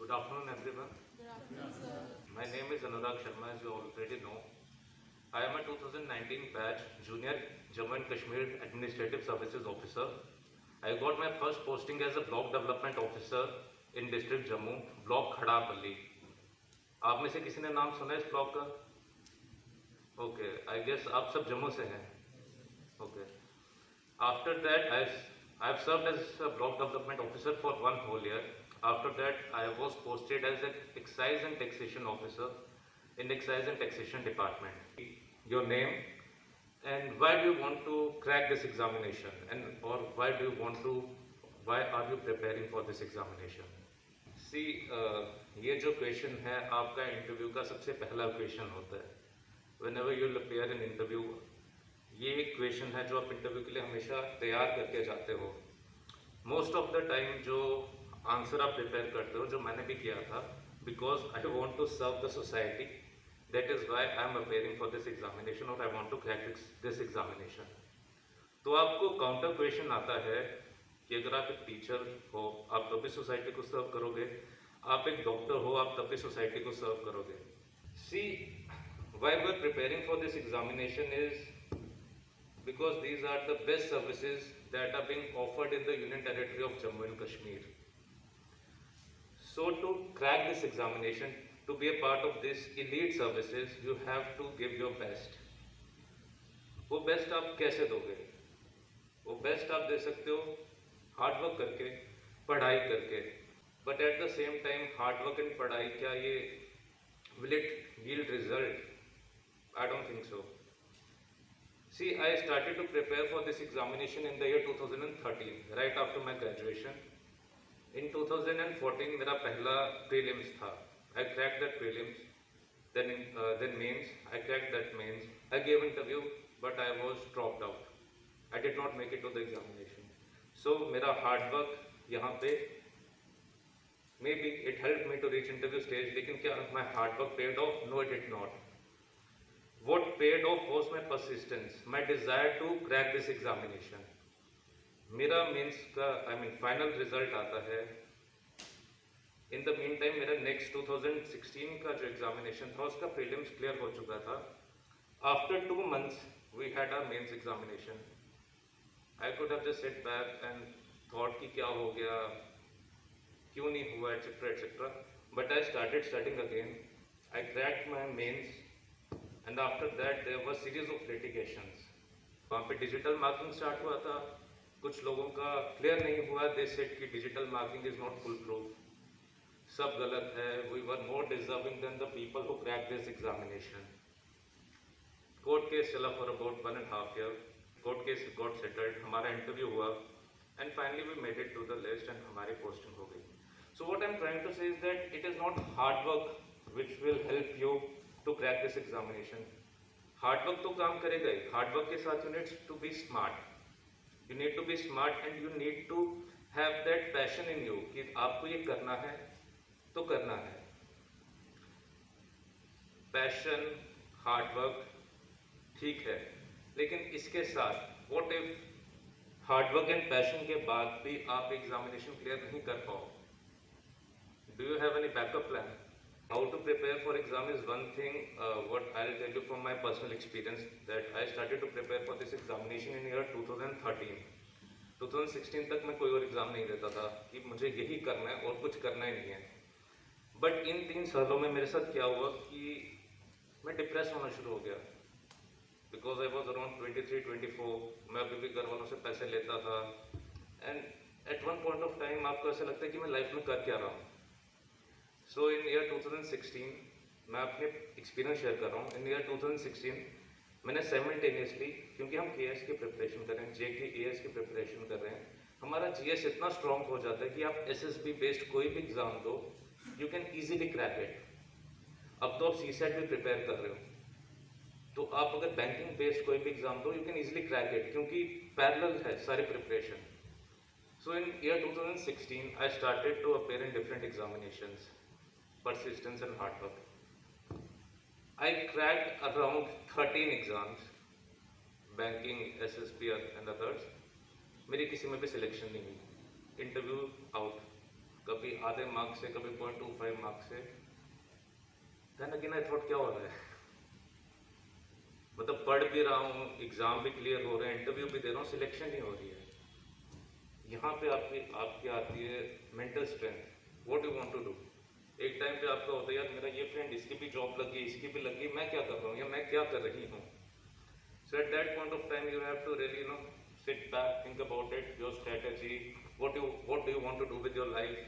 Good afternoon, everyone. Good afternoon, sir. My name is Anurag Sharma, as you already know. I am a 2019 batch Junior Jammu and Kashmir Administrative Services Officer. I got my first posting as a Block Development Officer in District Jammu, Block Khadapalli. आप में से किसी ने नाम सुना है इस block का? Okay, I guess आप सब जम्मू से हैं. Okay. After that, I have served as a Block Development Officer for 1 whole year. After that, I was posted as an Excise and Taxation Officer in Excise and Taxation Department. Your name and why do you want to crack this examination, and or why are you preparing for this examination? See, ये जो question है आपका interview का सबसे पहला question होता है. Whenever you will appear in interview, ये एक क्वेश्चन है जो आप इंटरव्यू के लिए हमेशा तैयार करके जाते हो. मोस्ट ऑफ द टाइम जो आंसर आप प्रिपेयर करते हो, जो मैंने भी किया था, because I want to serve the society, that is why I am appearing for this examination और I want to crack this examination. तो आपको काउंटर क्वेश्चन आता है कि अगर आप एक टीचर हो आप तब भी सोसाइटी को सर्व करोगे, आप एक डॉक्टर हो आप तब भी सोसाइटी को सर्व करोगे. See, why we are preparing for this examination is because these are the best services that are being offered in the Union Territory of Jammu and Kashmir. So to crack this examination, to be a part of this elite services, you have to give your best. वो best आप कैसे दोगे? वो best आप दे सकते हो hard work करके, पढ़ाई करके. But at the same time hard work and पढ़ाई, क्या ये will it yield result? I don't think so. See, I started to prepare for this examination in the year 2013, right after my graduation. In 2014, मेरा पहला prelims था. I cracked that prelims. Then mains. I cracked that mains. I gave interview, but I was dropped out. I did not make it to the examination. So मेरा hard work यहाँ पे maybe it helped me to reach interview stage. लेकिन क्या my hard work paid off? No, it did not. What paid off was my persistence, my desire to crack this examination. मेरा mains का final result आता है. In the mean time मेरा next 2016 का जो examination था उसका प्रीलिम्स क्लियर हो चुका था. After 2 months we had our mains examination. I could have just sit back and thought कि क्या हो गया, क्यों नहीं हुआ, etcetera etcetera. But I started studying again. I cracked my mains. And after that there was series of litigations. वहाँ पे digital marking start हुआ था. कुछ लोगों का क्लियर नहीं हुआ. दे सेड कि digital marking is not foolproof, सब गलत है. We were more deserving than the people who crack this examination. Court case चला for about 1.5 year. Court case got settled. हमारा इंटरव्यू हुआ and finally we made it to the list and हमारी posting हो गई. So what I am trying to say is that it is not hard work which will help you to crack this examination. Hard work तो काम करेगा ही. Hard work के साथ you need to be smart. You need to be smart and you need to have that passion in you कि आपको ये करना है तो करना है. पैशन, हार्ड वर्क ठीक है, लेकिन इसके साथ what if hard work and passion के बाद भी आप एग्जामिनेशन क्लियर नहीं कर पाओ? Do you have any backup plan? How to prepare for exam is one thing. What I'll tell you from my personal experience that I started to prepare for this examination in year 2013. 2016 तक मैं कोई और exam नहीं देता था कि मुझे यही करना है और कुछ करना ही नहीं है. बट इन 3 सालों में मेरे साथ क्या हुआ कि मैं डिप्रेस होना शुरू हो गया. Because I was around 23-24. मैं अभी भी घर वालों से पैसे लेता था and at one point of time आपको ऐसा लगता है कि मैं लाइफ में कर क्या रहा हूँ. सो इन ईयर 2016 मैं अपने एक्सपीरियंस शेयर कर रहा हूँ. इन ईयर 2016 मैंने साइमल्टेनियसली, क्योंकि हम केएस की प्रिपरेशन कर रहे हैं, जेके एएस की प्रिपरेशन कर रहे हैं, हमारा जीएस इतना स्ट्रॉन्ग हो जाता है कि आप एसएसबी बेस्ड कोई भी एग्जाम दो, you can easily crack it. अब तो आप सीसेट भी प्रिपेयर कर रहे हो, तो आप अगर बैंकिंग बेस्ड कोई भी एग्जाम दो, you can easily crack it, क्योंकि पैरेलल है सारी preparation. So in year 2016 I started to appear in different examinations. Persistence and hard work. I cracked around 13 exams, banking, SSP and others. मेरी किसी में भी सिलेक्शन नहीं हुई. इंटरव्यू आउट, कभी आधे मार्क्स से, कभी 0.25 मार्क्स से। देन अगेन आई थॉट क्या हो रहा है, मतलब पढ़ भी रहा हूँ, एग्जाम भी क्लियर हो रहे हैं, इंटरव्यू भी दे रहा हूँ, सिलेक्शन नहीं हो रही है। यहाँ पे आपकी आती है mental strength, what you want to do. एक टाइम पे आपका होता है यार मेरा ये फ्रेंड इसकी भी जॉब लगी, इसकी भी लगी, मैं क्या कर रहा हूँ या मैं क्या कर रही हूँ। So at that point of time, you have to really, sit back, think about it, your strategy, what do you want to do with your life,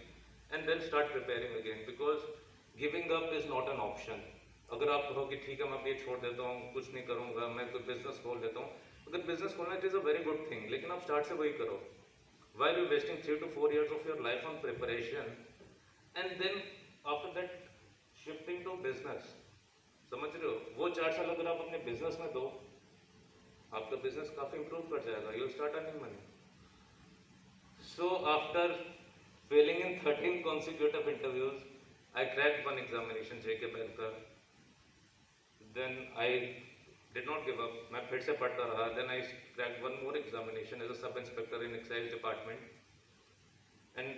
and then start preparing again. Because giving up is not an option. अगर आप कहो कि ठीक है मैं ये छोड़ देता हूँ, कुछ नहीं करूँगा, मैं कोई बिजनेस खोल देता हूँ, अगर बिजनेस खोलना it is a very good thing, लेकिन आप स्टार्ट से वही करो. Why are you wasting 3 to 4 years of your life on preparation, and then after that shifting to business? समझ रहे हो? वो 4 साल अगर आप अपने बिजनेस में दो, आपका बिजनेस काफी इंप्रूव कर जाएगा, you start earning money. So after failing in 13 consecutive interviews, I cracked one examination JK bank का. Then I did not give up, मैं फिर से पढ़ता रहा. Then I cracked one more examination as a sub inspector in excise department, and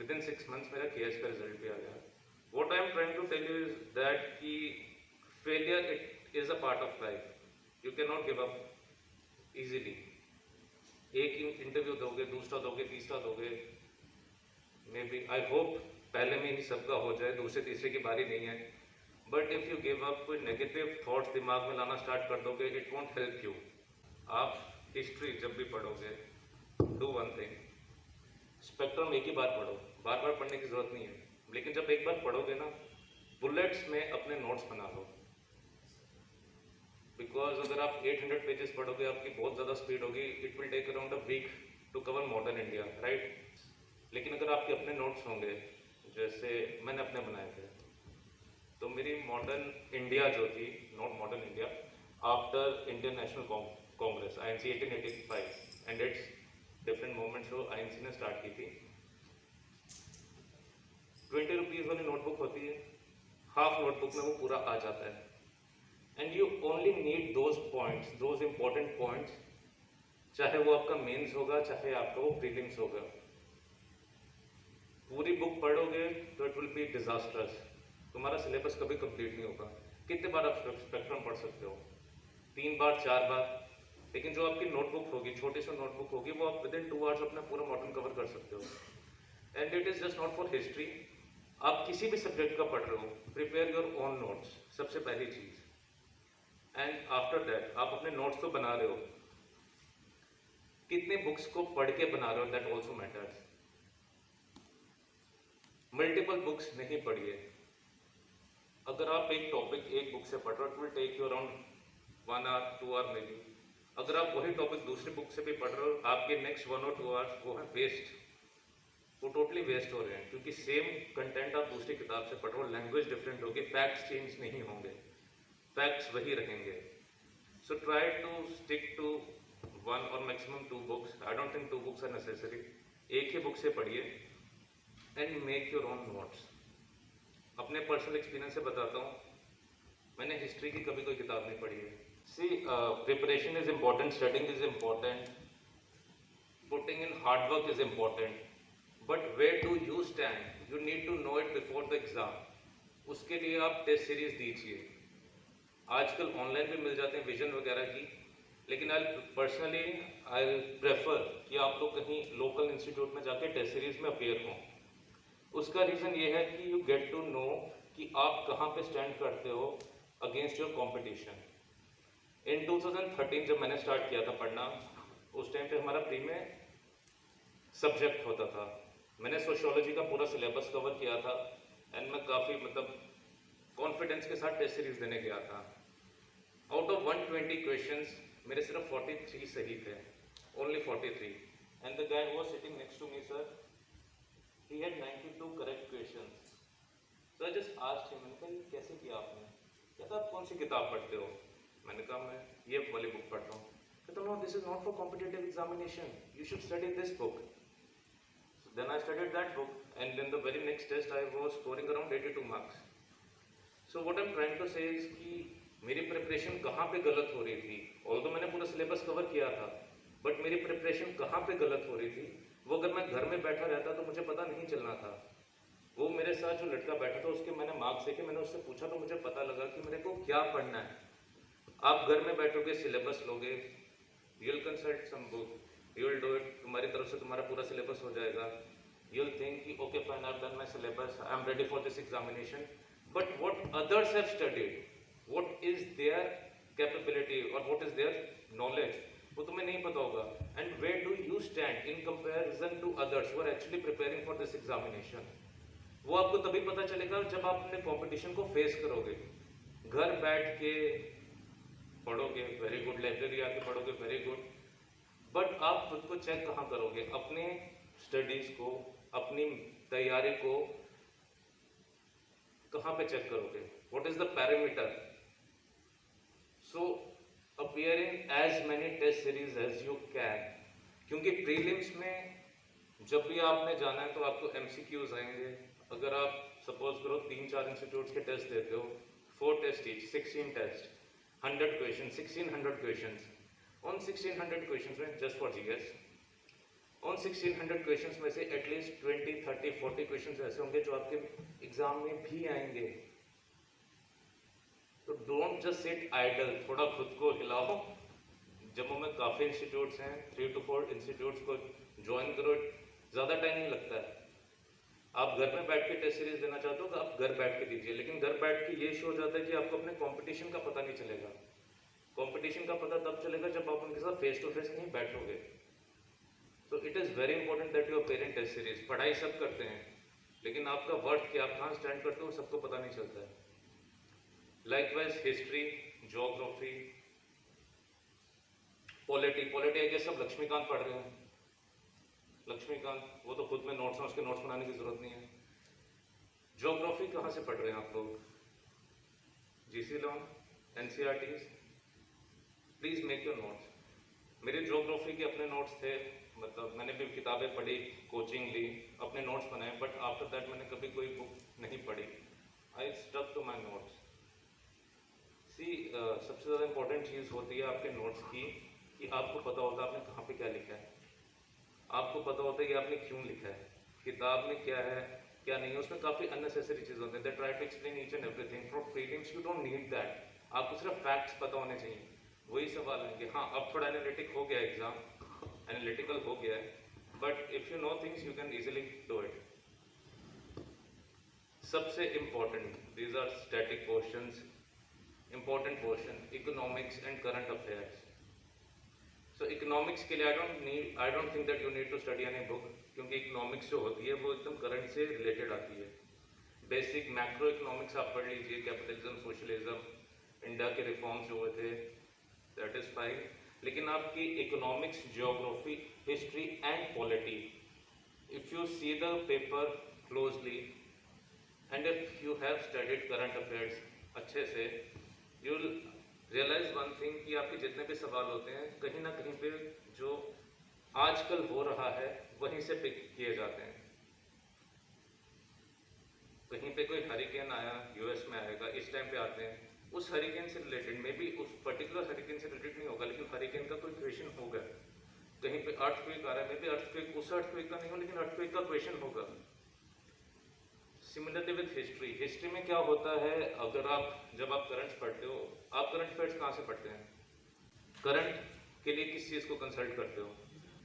within 6 months मेरा KS का result भी आ गया. What I am trying to tell you is that कि failure it is a part of life. You cannot give up easily. एक interview दोगे, दूसरा दोगे, तीसरा दोगे, मे बी आई होप पहले में ही सबका हो जाए, दूसरे तीसरे की बारी नहीं है. But if you give up, कोई नेगेटिव थॉट्स दिमाग में लाना स्टार्ट कर दोगे, इट वॉन्ट हेल्प यू. आप हिस्ट्री जब भी पढ़ोगे, डू वन थिंग, स्पेक्ट्रम एक ही बार पढ़ो, बार बार पढ़ने की जरूरत नहीं है. लेकिन जब एक बार पढ़ोगे ना, बुलेट्स में अपने नोट्स बना लो. बिकॉज अगर आप 800 पेजेस पढ़ोगे, आपकी बहुत ज़्यादा स्पीड होगी, it will take around a week to cover modern India, right. लेकिन अगर आपके अपने नोट्स होंगे, जैसे मैंने अपने बनाए थे, तो मेरी मॉडर्न इंडिया जो थी, not modern India, after Indian national Congress INC 1885 and it's different movements जो INC ने स्टार्ट की थी, 20 रुपीज़ वाली नोटबुक होती है, हाफ नोटबुक में वो पूरा आ जाता है. And you only need those points, those important points, चाहे वो आपका मेंस होगा, चाहे आपका वो प्रीलिम्स होगा. पूरी बुक पढ़ोगे तो इट विल बी डिजास्टर्स, तुम्हारा सिलेबस कभी कंप्लीट नहीं होगा. कितने बार आप स्पेक्ट्रम पढ़ सकते हो? 3 बार, 4 बार. लेकिन जो आपकी नोटबुक होगी, छोटी सी नोटबुक होगी, वो आप विदिन 2 आवर्स अपना पूरा मॉडर्न कवर कर सकते हो. And it is just not for history. आप किसी भी सब्जेक्ट का पढ़ रहे हो, प्रिपेयर योर ओन नोट्स, सबसे पहली चीज. एंड आफ्टर दैट आप अपने नोट्स तो बना रहे हो, कितने बुक्स को पढ़ के बना रहे हो, that also matters. Multiple books नहीं पढ़िए. अगर आप एक टॉपिक एक बुक से पढ़ रहे हो, it will take you around 1 hour 2 hour maybe. अगर आप वही टॉपिक दूसरी बुक से भी पढ़ रहे हो, आपके नेक्स्ट 1 और 2 आवर्स वो है वेस्ट, वो टोटली वेस्ट हो रहे हैं. क्योंकि सेम कंटेंट आप दूसरी किताब से पढ़ रहे हो, लैंग्वेज डिफरेंट होगी, फैक्ट्स चेंज नहीं होंगे, फैक्ट्स वही रहेंगे. So try to stick to 1 और maximum 2 books. I don't think 2 books are necessary. एक ही बुक से पढ़िए and make your own notes. अपने पर्सनल एक्सपीरियंस से बताता हूँ, मैंने हिस्ट्री की कभी कोई किताब नहीं पढ़ी है. See, preparation is important, studying is important, putting in hard work is important, but where do you stand, you need to know it before the exam. उसके लिए आप टेस्ट सीरीज दीजिए. आजकल ऑनलाइन भी मिल जाते हैं विजन वगैरह की, लेकिन आई प्रेफर कि आप लोग कहीं लोकल इंस्टीट्यूट में जाके टेस्ट सीरीज में अपेयर हों. उसका रीज़न ये है कि यू गेट टू नो कि आप कहाँ पे स्टैंड करते हो अगेंस्ट योर कंपटीशन. इन 2013 जब मैंने स्टार्ट किया था पढ़ना, उस टाइम पे हमारा प्री में सब्जेक्ट होता था. मैंने सोशियोलॉजी का पूरा सिलेबस कवर किया था एंड मैं काफ़ी कॉन्फिडेंस के साथ टेस्ट सीरीज देने गया था. आउट ऑफ 120 क्वेश्चंस मेरे सिर्फ 43 सही थे, only 43. And the guy was sitting next to me, sir, he had 92 correct questions. So I just asked him, मैंने कहा ये कैसे किया आपने? कहता आप कौन सी किताब पढ़ते हो? मैंने कहा मैं ये वाली बुक पढ़ता हूँ. कहता no, this is not for competitive examination, you should study this book. Then I studied that book, and in the very next test I was scoring around 82 marks. So what I'm trying to say is कि मेरी preparation कहाँ पे गलत हो रही थी. Although मैंने पूरा सिलेबस कवर किया था, बट मेरी प्रिपरेशन कहाँ पे गलत हो रही थी, वो अगर मैं घर में बैठा रहता तो मुझे पता नहीं चलना था. वो मेरे साथ जो लड़का बैठा था उसके मैंने मार्क्स देखे, मैंने उससे पूछा तो मुझे पता लगा कि मेरे को क्या पढ़ना है। आप घर में बैठोगे, सिलेबस लोगे, you will consult some book, you will do it, तुम्हारी तरफ से तुम्हारा पूरा सिलेबस हो जाएगा, यू विल थिंक कि okay fine, I have done my syllabus, I am ready for this examination, but what others have studied, what is their capability और what is their knowledge, वो तुम्हें नहीं पता होगा। And where do you stand in comparison to others who are actually preparing for this examination, वो आपको तभी पता चलेगा जब आप अपने कंपटीशन को फेस करोगे। घर बैठ के पढ़ोगे, वेरी गुड, लाइब्रेरी आके पढ़ोगे, वेरी गुड, बट आप खुद को चेक कहाँ करोगे? अपने स्टडीज को, अपनी तैयारी को कहाँ पे चेक करोगे? What is the parameter? So appear in as many test series as you can, क्योंकि प्रीलिम्स में जब भी आपने जाना है तो आपको एमसीक्यूज आएंगे। अगर आप सपोज करो 3-4 इंस्टीट्यूट्स के टेस्ट देते हो, 4 test each, 16 test, 100 question, 1600 question. On 1600 question में, just for GS, on 1600 question में से एटलीस्ट 20, 30, 40 क्वेश्चन ऐसे होंगे जो आपके एग्जाम में भी आएंगे। तो डोंट जस्ट सिट आइडल, थोड़ा खुद को हिलाओ। जम्मू में काफ़ी इंस्टीट्यूट्स हैं, 3 to 4 इंस्टीट्यूट्स को ज्वाइन करो, ज़्यादा टाइम नहीं लगता है। आप घर में बैठ के टेस्ट सीरीज देना चाहते हो तो आप घर बैठ के दीजिए, लेकिन घर बैठ के ये शो हो जाता है कि आपको अपने कंपटीशन का पता नहीं चलेगा। कंपटीशन का पता तब चलेगा जब आप उनके साथ फेस टू फेस नहीं बैठोगे। So it is very important that you are parent test series. पढ़ाई सब करते हैं, लेकिन आपका वर्थ क्या, आप कहाँ स्टैंड करते हो, सबको पता नहीं चलता है। Likewise history, geography, polity I guess सब लक्ष्मीकांत पढ़ रहे हैं। लक्ष्मीकांत, वो तो खुद में नोट्स हैं, उसके नोट्स बनाने की जरूरत नहीं है। ज्योग्राफी कहाँ से पढ़ रहे हैं आप लोग? GC lawn, NCERTs, please make your notes. मेरे ज्योग्राफी के अपने नोट्स थे, मतलब मैंने भी किताबें पढ़ी, कोचिंग ली, अपने नोट्स बनाए, बट आफ्टर दैट मैंने कभी कोई बुक नहीं पढ़ी। I stuck to my notes. See, सबसे ज़्यादा इंपॉर्टेंट चीज़ होती है आपके नोट्स की कि आपको पता होता है आपने कहाँ पे क्या लिखा है, आपको पता होता है कि आपने क्यों लिखा है, किताब में क्या है क्या नहीं है। उसमें काफ़ी अननेसेसरी चीज़ होते हैं। They try to explain each and everything. For prelims you don't need that, आपको सिर्फ फैक्ट्स पता होने चाहिए। वही सवाल है कि हाँ अब थोड़ा एनालिटिक हो गया एग्जाम, एनालिटिकल हो गया है, but if you know things you can easily do it. सबसे important, these are static questions, important question, economics and current affairs. So economics के लिए I don't think that you need to study any book, क्योंकि economics जो होती है वो एकदम current से रिलेटेड आती है। बेसिक मैक्रो इकोनॉमिक्स आप पढ़ लीजिए, कैपिटलिज्म, सोशलिज्म, इंडिया के रिफॉर्म्स जो हुए थे, दैट इज फाइन। लेकिन आपकी economics, geography, history and polity, if you see the paper closely and if you have studied current affairs अच्छे से, you will realize one thing कि आपके जितने भी सवाल होते हैं कहीं ना कहीं पे जो आजकल हो रहा है वहीं से पिक किए जाते हैं। कहीं पे कोई हरिकेन आया, यूएस में आएगा, इस टाइम पे आते हैं, उस हरिकेन से रिलेटेड, मे बी उस पर्टिकुलर हरिकेन से रिलेटेड नहीं होगा, लेकिन हरिकेन का कोई क्वेश्चन होगा। कहीं पे अर्थक्वेक आ रहा है, मे बी अर्थक्वेक उस अर्थक्वेक का नहीं हो, लेकिन अर्थक्वेक का क्वेश्चन होगा। सिमिलरली विद हिस्ट्री, हिस्ट्री में क्या होता है, अगर आप जब आप करंट पढ़ते हो, आप करंट अफेयर्स कहाँ से पढ़ते हैं? करंट के लिए किस चीज़ को कंसल्ट करते हो?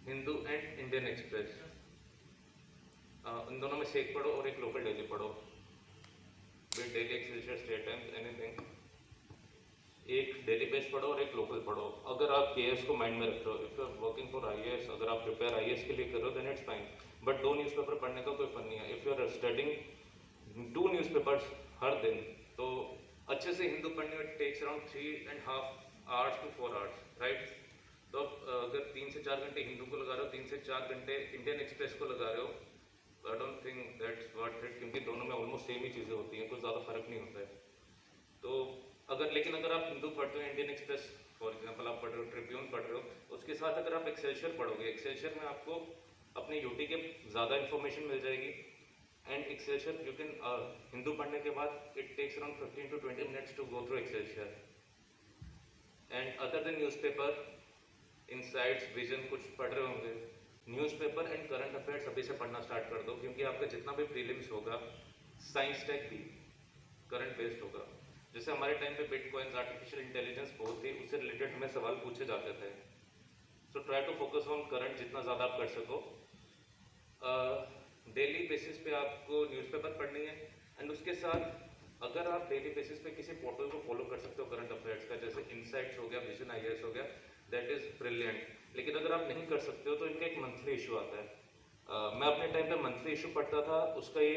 हिंदू एंड इंडियन एक्सप्रेस, उन दोनों में से एक पढ़ो और एक लोकल डेली पढ़ो, with daily Excelsior, state times, anything. एक डेली बेस पढ़ो और एक लोकल पढ़ो। अगर आप केएस को माइंड में रख रहे हो, if you are working for IAS, अगर आप प्रिपेयर आईएएस के लिए करो then it's fine, but 2 newspaper पढ़ने का कोई फन नहीं है। If you are studying 2 newspapers हर दिन, तो अच्छे से हिंदू पढ़ने में takes around 3.5 hours to 4 hours, right? तो अगर 3 से 4 घंटे हिंदू को लगा रहे हो, 3 से 4 घंटे इंडियन एक्सप्रेस को लगा रहे हो, आई don't think that's worth it, क्योंकि दोनों में ऑलमोस्ट सेम ही चीज़ें होती हैं, कुछ ज़्यादा फर्क नहीं होता है। तो लेकिन अगर आप हिंदू पढ़ते हो, इंडियन एक्सप्रेस फॉर एग्जांपल आप पढ़ रहे हो, ट्रिब्यून पढ़ रहे हो, उसके साथ अगर आप एक्सेलसियर पढ़ोगे, एक्सेलसियर में आपको अपने यूटी के ज़्यादा इन्फॉर्मेशन मिल जाएगी। And Excelsior you can, Hindu पढ़ने के बाद it takes around 15 to 20 minutes to go through Excelsior. And other than newspaper, Insights, Vision कुछ पढ़ रहे होंगे, न्यूज़पेपर एंड करंट अफेयर्स अभी से पढ़ना स्टार्ट कर दो, क्योंकि आपका जितना भी प्रीलिम्स होगा साइंस टेक भी करंट बेस्ड होगा। जैसे हमारे टाइम पे बिटकॉइंस, आर्टिफिशियल इंटेलिजेंस बहुत थी, उससे रिलेटेड हमें सवाल पूछे जाते थे। So try to focus on current जितना ज़्यादा आप कर सको। डेली बेसिस पे आपको न्यूज़पेपर पढ़नी है, एंड उसके साथ अगर आप डेली बेसिस पे किसी पोर्टल को फॉलो कर सकते हो करंट अफेयर्स का, जैसे इनसाइट्स हो गया, विजन आईएएस हो गया, दैट इज ब्रिलियंट। लेकिन अगर आप नहीं कर सकते हो तो इनका एक मंथली इशू आता है। मैं अपने टाइम पे मंथली इशू पढ़ता था। उसका ये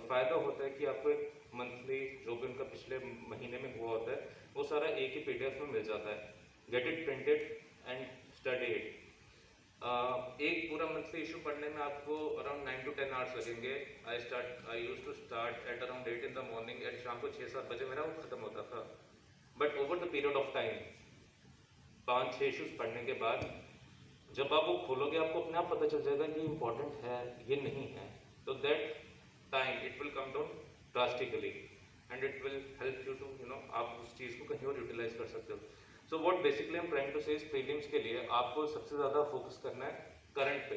फ़ायदा होता है कि आपको एक मंथली जो भी उनका पिछले महीने में हुआ होता है वो सारा एक ही पीडीएफ में मिल जाता है। Get it printed and study it. एक पूरा मंथली इशू पढ़ने में आपको अराउंड 9 to 10 आवर्स लगेंगे। I used to start at around 8 in the morning and शाम को 6-7 बजे मेरा वो खत्म होता था। But over the period of time 5-6 issues पढ़ने के बाद जब आप वो खोलोगे आपको अपने आप पता चल जाएगा कि इम्पोर्टेंट है ये नहीं है। तो that time it will come down drastically and it will help you to आप उस चीज़ को कहीं और यूटिलाइज कर सकते हो। So what basically I am trying to say इस प्रीलिम्स के लिए आपको सबसे ज़्यादा फोकस करना है करंट पे,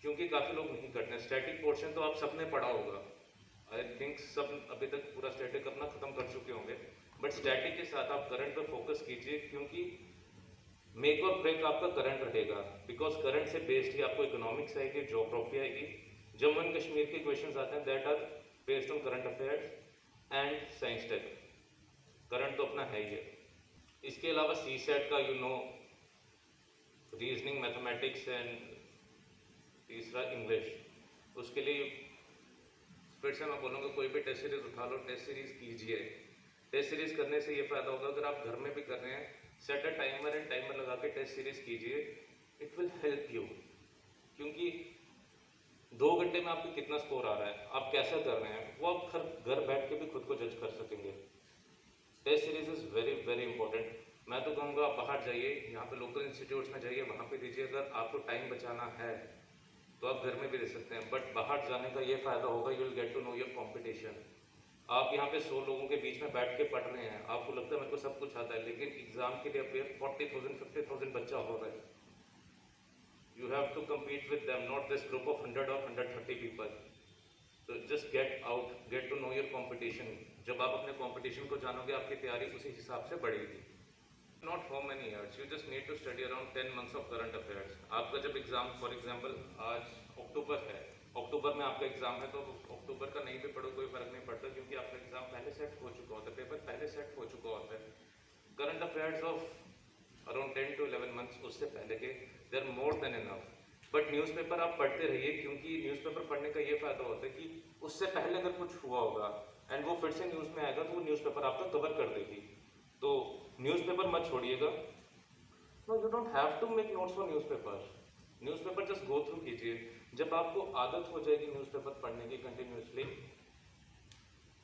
क्योंकि काफ़ी लोग नहीं करते हैं। स्टैटिक पोर्शन तो आप सबने पढ़ा होगा, आई थिंक सब अभी तक पूरा स्टैटिक अपना खत्म कर चुके होंगे, बट स्टैटिक के साथ आप करंट पे फोकस कीजिए, क्योंकि मेक और ब्रेक आपका करंट रहेगा। बिकॉज करंट से बेस्ड ही आपको इकोनॉमिक्स आएगी, ज्योग्राफी आएगी, जम्मू एंड कश्मीर के क्वेश्चंस आते हैं that are based on current affairs and science tech. Current तो अपना है ही है। इसके अलावा सी सेट का रीजनिंग, मैथमेटिक्स एंड तीसरा इंग्लिश, उसके लिए फिर से मैं बोलूँगा कोई भी टेस्ट सीरीज उठा लो, टेस्ट सीरीज कीजिए। टेस्ट सीरीज करने से ये फायदा होगा, अगर आप घर में भी कर रहे हैं set a timer and timer लगा के टेस्ट सीरीज कीजिए, इट विल हेल्प यू। क्योंकि 2 घंटे में आपको कितना स्कोर आ रहा है, आप कैसा कर रहे हैं, वो आप घर बैठ के भी खुद को जज कर सकेंगे। Test series is very very important. मैं तो कहूँगा आप बाहर जाइए, यहाँ पे लोकल इंस्टीट्यूट्स में जाइए, वहाँ पे दीजिए। अगर आपको टाइम बचाना है तो आप घर में भी दे सकते हैं, बट बाहर जाने का ये फायदा होगा, you will get to know your competition. आप यहाँ पे 100 लोगों के बीच में बैठ के पढ़ रहे हैं, आपको लगता है मेरे को सब कुछ आता है, लेकिन एग्जाम के लिए अपेयर 40,000 50,000 बच्चा हो रहा है। You have to compete with them, not this group of 100 or 130 people. तो just get out, get to know your competition. जब आप अपने कॉम्पिटिशन को जानोगे आपकी तैयारी उसी हिसाब से बढ़ेगी। Not how many years, you just need to study around 10 months of current affairs. आपका जब एग्जाम, फॉर एग्जाम्पल आज अक्टूबर है, अक्टूबर में आपका एग्जाम है, तो अक्टूबर का नहीं भी पढ़ो कोई फर्क नहीं पड़ता, क्योंकि आपका एग्जाम पहले सेट हो चुका होता है, पेपर पहले सेट हो चुका होता है। Current affairs of around 10 to 11 months उससे पहले के they are more than enough. But newspaper आप पढ़ते रहिए, क्योंकि न्यूज़पेपर पढ़ने का ये फायदा होता है कि उससे पहले अगर कुछ हुआ होगा एंड वो फिर से न्यूज़ में आएगा तो वो न्यूज़पेपर आपका कवर कर देगी। तो न्यूज़पेपर मत छोड़िएगा। No, you don't have to make notes for newspaper. Newspaper just go through कीजिए। जब आपको आदत हो जाएगी न्यूज़पेपर पढ़ने की कंटिन्यूसली,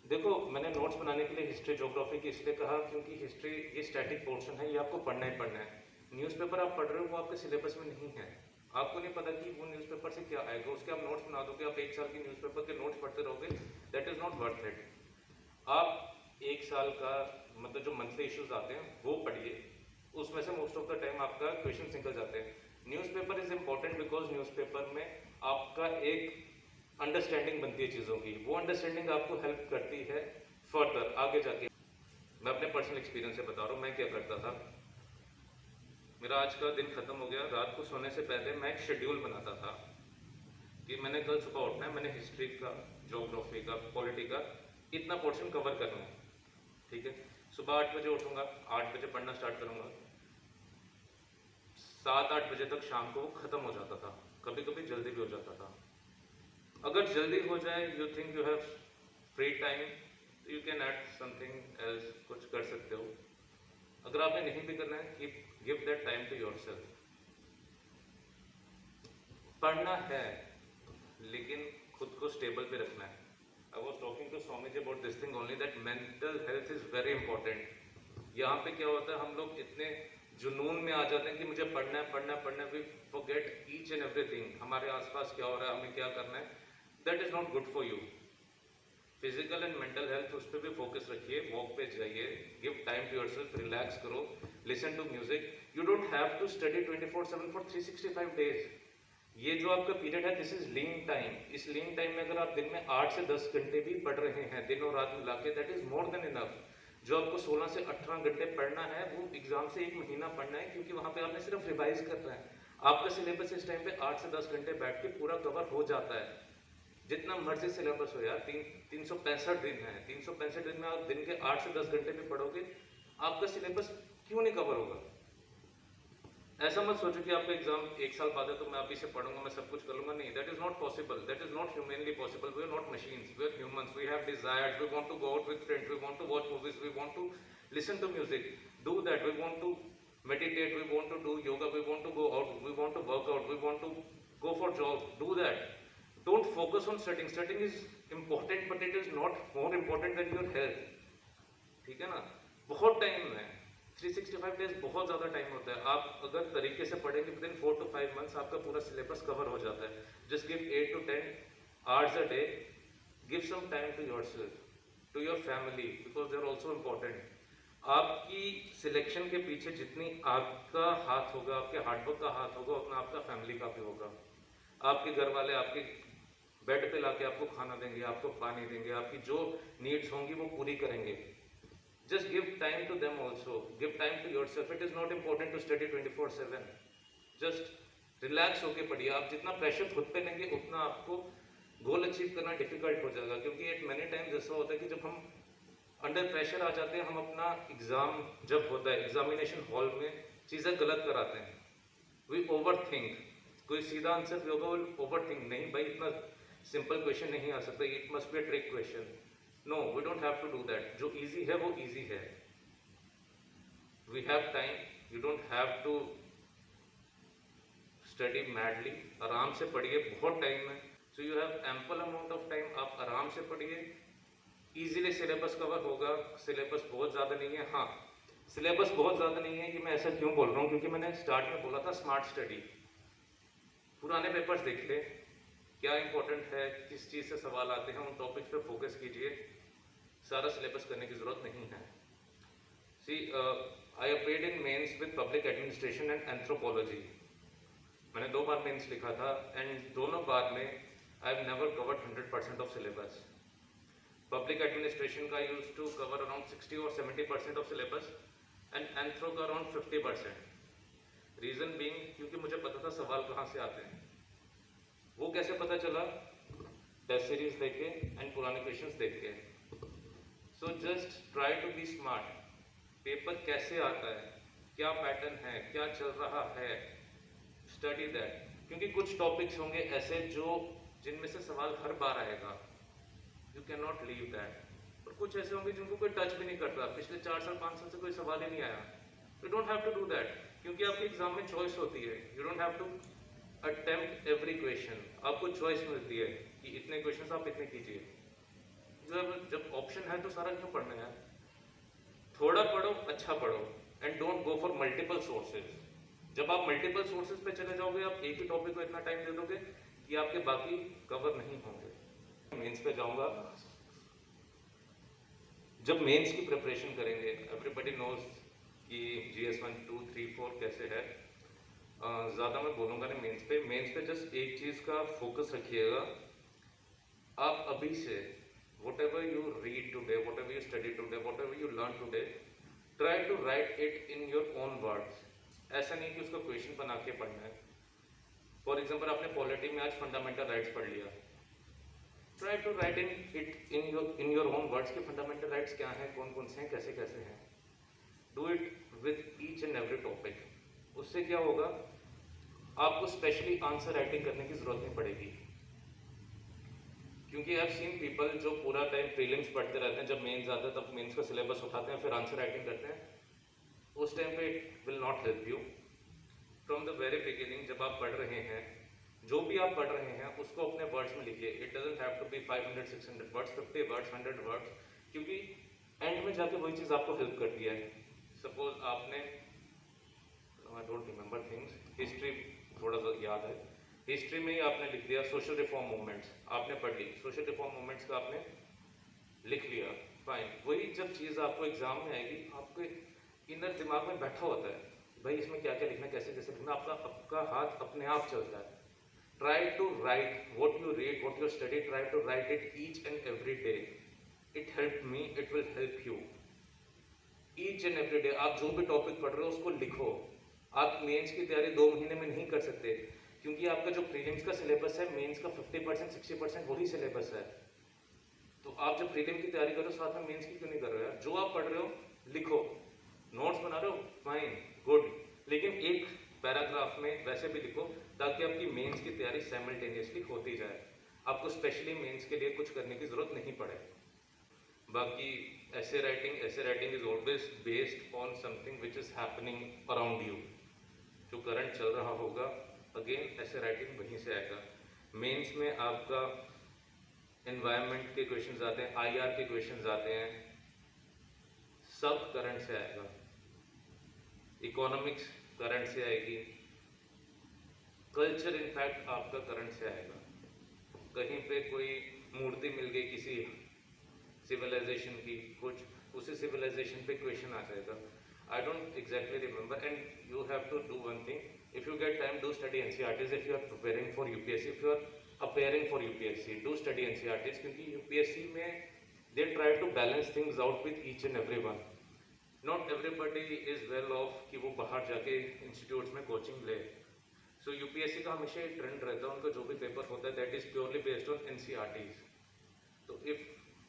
देखो मैंने नोट्स बनाने के लिए हिस्ट्री, ज्योग्राफी की इसलिए कहा क्योंकि हिस्ट्री ये स्टैटिक पोर्शन है, ये आपको पढ़ना ही पढ़ना है। न्यूज़पेपर आप पढ़ रहे हो वो आपके सिलेबस में नहीं है, आपको नहीं पता कि वो न्यूज़पेपर से क्या आएगा, उसके आप नोट्स बना दोगे, आप 1 साल की न्यूज़पेपर के नोट्स पढ़ते रहोगे, that is not worth it. आप 1 साल का मतलब जो मंथली इश्यूज आते हैं वो पढ़िए, उसमें से मोस्ट ऑफ द टाइम आपका क्वेश्चन निकल जाते हैं। Newspaper is important because newspaper में आपका एक अंडरस्टैंडिंग बनती है चीज़ों की, वो अंडरस्टैंडिंग आपको हेल्प करती है फर्दर आगे जाके। मैं अपने पर्सनल एक्सपीरियंस से बता रहा हूँ मैं क्या करता था। मेरा आज का दिन खत्म हो गया, रात को सोने से पहले मैं एक शेड्यूल बनाता था कि मैंने कल सुबह उठना है, मैंने हिस्ट्री का, ज्योग्राफी का, पॉलिटी का इतना पोर्शन कवर करना है, ठीक है। सुबह 8 बजे उठूंगा, 8 बजे पढ़ना स्टार्ट करूंगा, 7-8 बजे तक शाम को खत्म हो जाता था, कभी कभी जल्दी भी हो जाता था। अगर जल्दी हो जाए, you think you have free time, you can add something else, कुछ कर सकते हो। अगर आपने नहीं भी करना है, give that time to yourself. पढ़ना है लेकिन खुद को स्टेबल पे रखना है। I was talking to Swamiji about this thing only, that mental health is very important। यहाँ पे क्या होता है, हम लोग इतने जुनून में आ जाते हैं कि मुझे पढ़ना है पढ़ना है पढ़ना है, we forget each and everything, हमारे आसपास क्या हो रहा है, हमें क्या करना है, that is not good for you. Physical and mental health उस पर भी फोकस रखिए, वॉक पे जाइए, give time to yourself, relax करो, listen to music. You don't have to study 24/7 for 365 days। ये जो आपका पीरियड है, दिस इज लीन टाइम। इस लीन टाइम में अगर आप दिन में 8 से 10 घंटे भी पढ़ रहे हैं, दिन और रात मिला के, that is more than enough. जो आपको 16 से 18 घंटे पढ़ना है, वो एग्जाम से 1 महीना पढ़ना है, क्योंकि वहां पे आपने सिर्फ रिवाइज करना है। आपका सिलेबस इस टाइम पे 8 से 10 घंटे बैठ के पूरा कवर हो जाता है। जितना मर्जी सिलेबस हो यार, 365 दिन है, 365 दिन में आप दिन के 8 से 10 घंटे भी पढ़ोगे, आपका सिलेबस क्यों नहीं कवर होगा? ऐसा मत सोचो कि आपका एग्जाम 1 साल बाद है तो मैं अभी से पढ़ूंगा, मैं सब कुछ कर लूंगा। नहीं, that is not possible, that is not humanly possible. We are not machines, we are humans, we have desires, we want to go out with friends, we want to watch movies, we want to listen to music, do that. We want to meditate, we want to do yoga, we want to go out, we want to work out, we want to go for job, do that. Don't focus on studying. Studying is important, but it is not more important than your health. ठीक है ना? बहुत time है, 365 days बहुत ज़्यादा time होता है। आप अगर तरीके से पढ़ेंगे विद इन 4 to 5 मंथ्स आपका पूरा सिलेबस कवर हो जाता है। Just give 8 to 10 hours a day, give some time to yourself, to your family, because they are also important. आपकी सिलेक्शन के पीछे जितनी आपका हाथ होगा, आपके हार्डवर्क का हाथ होगा, उतना आपका फैमिली का भी होगा। आपके घर वाले आपके बेड पे लाके आपको खाना देंगे, आपको पानी देंगे, आपकी जो नीड्स होंगी वो पूरी करेंगे। Just give time to them also, give time to yourself. It is not important to study 24/7। Just relax होके पढ़िए। आप जितना प्रेशर खुद पे लेंगे उतना आपको गोल अचीव करना डिफिकल्ट हो जाएगा, क्योंकि एट मैनी टाइम्स ऐसा होता है कि जब हम अंडर प्रेशर आ जाते हैं, हम अपना एग्जाम जब होता है एग्जामिनेशन हॉल में चीज़ें गलत कराते हैं। We over think. कोई सीधा आंसर भी होगा, वो ओवर थिंक नहीं भाई, इतना सिंपल क्वेश्चन नहीं आ सकता, it must be a trick question. No, we don't have to do that. जो इजी है वो इजी है। We have time, you don't have to study madly. आराम से पढ़िए, बहुत टाइम है। So you have ample amount of time, आप आराम से पढ़िए, इजीली सिलेबस कवर होगा। सिलेबस बहुत ज़्यादा नहीं है। हाँ, सिलेबस बहुत ज़्यादा नहीं है, कि मैं ऐसा क्यों बोल रहा हूँ, क्योंकि मैंने स्टार्ट में बोला था स्मार्ट स्टडी। पुराने पेपर्स देख ले, क्या इंपॉर्टेंट है, किस चीज़ से सवाल आते हैं, उन टॉपिक्स पे फोकस कीजिए। सारा सिलेबस करने की ज़रूरत नहीं है। See, I appeared in mains with public administration and anthropology. मैंने 2 बार मेंस लिखा था, एंड दोनों बार में I have never covered 100% of syllabus. Public administration का यूज टू कवर अराउंड 60 और 70% ऑफ सिलेबस, एंड एंथ्रो का अराउंड 50%। रीजन बीइंग, क्योंकि मुझे पता था सवाल कहाँ से आते हैं। वो कैसे पता चला? टेस्ट सीरीज देख के एंड पुराने क्वेश्चंस देख के। So just try to be smart. Paper कैसे आता है, क्या पैटर्न है, क्या चल रहा है, स्टडी दैट। क्योंकि कुछ टॉपिक्स होंगे ऐसे जो जिनमें से सवाल हर बार आएगा, you can not leave that. और कुछ ऐसे होंगे जिनको कोई टच भी नहीं करता, पिछले 4 साल 5 साल से कोई सवाल ही नहीं आया। You don't have to do that, क्योंकि आपके एग्जाम में चॉइस होती है। You don't have to attempt every question. आपको चॉइस मिलती है कि इतने क्वेश्चन आप इतने कीजिए। जब ऑप्शन है तो सारा क्यों पढ़ना है? थोड़ा पढ़ो, अच्छा पढ़ो, and don't go for multiple sources. जब आप मल्टीपल सोर्सेज पे चले जाओगे, आप एक ही टॉपिक को इतना टाइम दे दोगे कि आपके बाकी कवर नहीं होंगे। मेंस पे जाऊंगा। जब मेंस की प्रिपरेशन करेंगे, एवरीबडी नोज कि GS 1, 2, 3, 4 कैसे है। ज़्यादा मैं बोलूँगा नहीं मेंस पे। मेंस पे जस्ट एक चीज़ का फोकस रखिएगा। आप अभी से whatever you read today, whatever you study today, whatever you learn today, try to write it in your own words. ऐसा नहीं कि उसको क्वेश्चन बना के पढ़ना है। फॉर एग्जाम्पल, आपने पॉलिटी में आज फंडामेंटल राइट्स पढ़ लिया, try to write it in your own words के फंडामेंटल राइट्स क्या हैं, कौन कौन से हैं, कैसे कैसे हैं। Do it with each and every topic. उससे क्या होगा, आपको स्पेशली आंसर राइटिंग करने की जरूरत नहीं पड़ेगी। क्योंकि आई हैव सीन पीपल जो पूरा टाइम प्रीलिम्स पढ़ते रहते हैं, जब मेंस आता है तब मेंस का सिलेबस उठाते हैं, फिर आंसर राइटिंग करते हैं। उस टाइम पे it will not help you. From the very beginning, जब आप पढ़ रहे हैं, जो भी आप पढ़ रहे हैं उसको अपने वर्ड्स में लिखिए। It doesn't have to be 500 600 words, 50 words, 100 words, क्योंकि एंड में जाके वही चीज़ आपको हेल्प करती है। सपोज आपने, I don't remember things, history थोड़ा सा याद है, हिस्ट्री में ही आपने लिख दिया सोशल रिफॉर्म मूवमेंट्स, आपने पढ़ ली, सोशल रिफॉर्म मूवमेंट्स का आपने लिख लिया, फाइन। वही जब चीज़ आपको एग्जाम में आएगी, आपके इनर दिमाग में बैठा होता है भाई इसमें क्या क्या लिखना, कैसे कैसे लिखना, आपका हाथ अपने आप चलता है। try to write what you read, what you study, try to write it each and every day. It helped me, it will help you. Each and every day आप जो भी टॉपिक पढ़ रहे हो उसको लिखो. आप मेंस की तैयारी 2 महीने में नहीं कर सकते, क्योंकि आपका जो प्रीलिम्स का सिलेबस है, मेंस का 50% 60% वही सिलेबस है. तो आप जब प्रीलिम की तैयारी करो साथ में मेंस की क्यों नहीं कर रहे हो यार? जो आप पढ़ रहे हो लिखो, नोट्स बना रहे हो फाइन गुड, लेकिन एक पैराग्राफ में वैसे भी लिखो ताकि आपकी मेंस की तैयारी साइमल्टेनियसली होती जाए. आपको स्पेशली मेंस के लिए कुछ करने की जरूरत नहीं पड़े. बाकी ऐसे writing is always based on something which is happening around you. जो करंट चल रहा होगा, अगेन ऐसे राइटिंग वहीं से आएगा. मेंस में आपका एनवायरनमेंट के क्वेश्चंस आते हैं, आईआर के क्वेश्चंस आते हैं, सब करंट से आएगा. इकोनॉमिक्स करंट से आएगी, कल्चर इनफैक्ट आपका करंट से आएगा. कहीं पे कोई मूर्ति मिल गई किसी सिविलाइजेशन की, कुछ उसी सिविलाइजेशन पे क्वेश्चन आ जाएगा. I don't exactly remember, and you have to do one thing. If you get time, do study NCERTs. If you are preparing for UPSC, if you are appearing for UPSC, do study NCERTs, क्योंकि UPSC में they try to balance things out with each and every one. Not everybody is well off कि वो बाहर जाके institutes में coaching ले. So UPSC का हमेशा एक ट्रेंड रहता है, उनका जो भी पेपर होता है that is purely based on NCERTs. तो if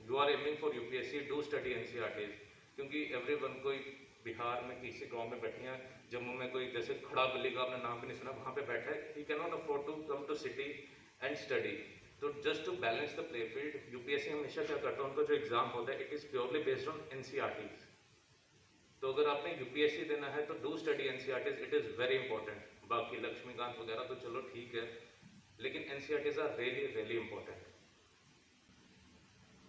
you are aiming for UPSC, do study NCERTs, क्योंकि everyone कोई बिहार में किसी गांव में बैठी हैं, जम्मू में कोई जैसे खड़ा बल्ली का आपने नाम भी नहीं सुना, वहाँ पे बैठा है, he can not afford to come to city and study. तो just to balance the play field, UPSC हमेशा क्या करता है, उनका जो एग्जाम होता है it is purely based on NCERTs. तो अगर आपने यूपीएससी देना है तो do study NCERTs, it is very important. बाकी लक्ष्मीकांत वगैरह तो चलो ठीक है, लेकिन NCERTs are really really important.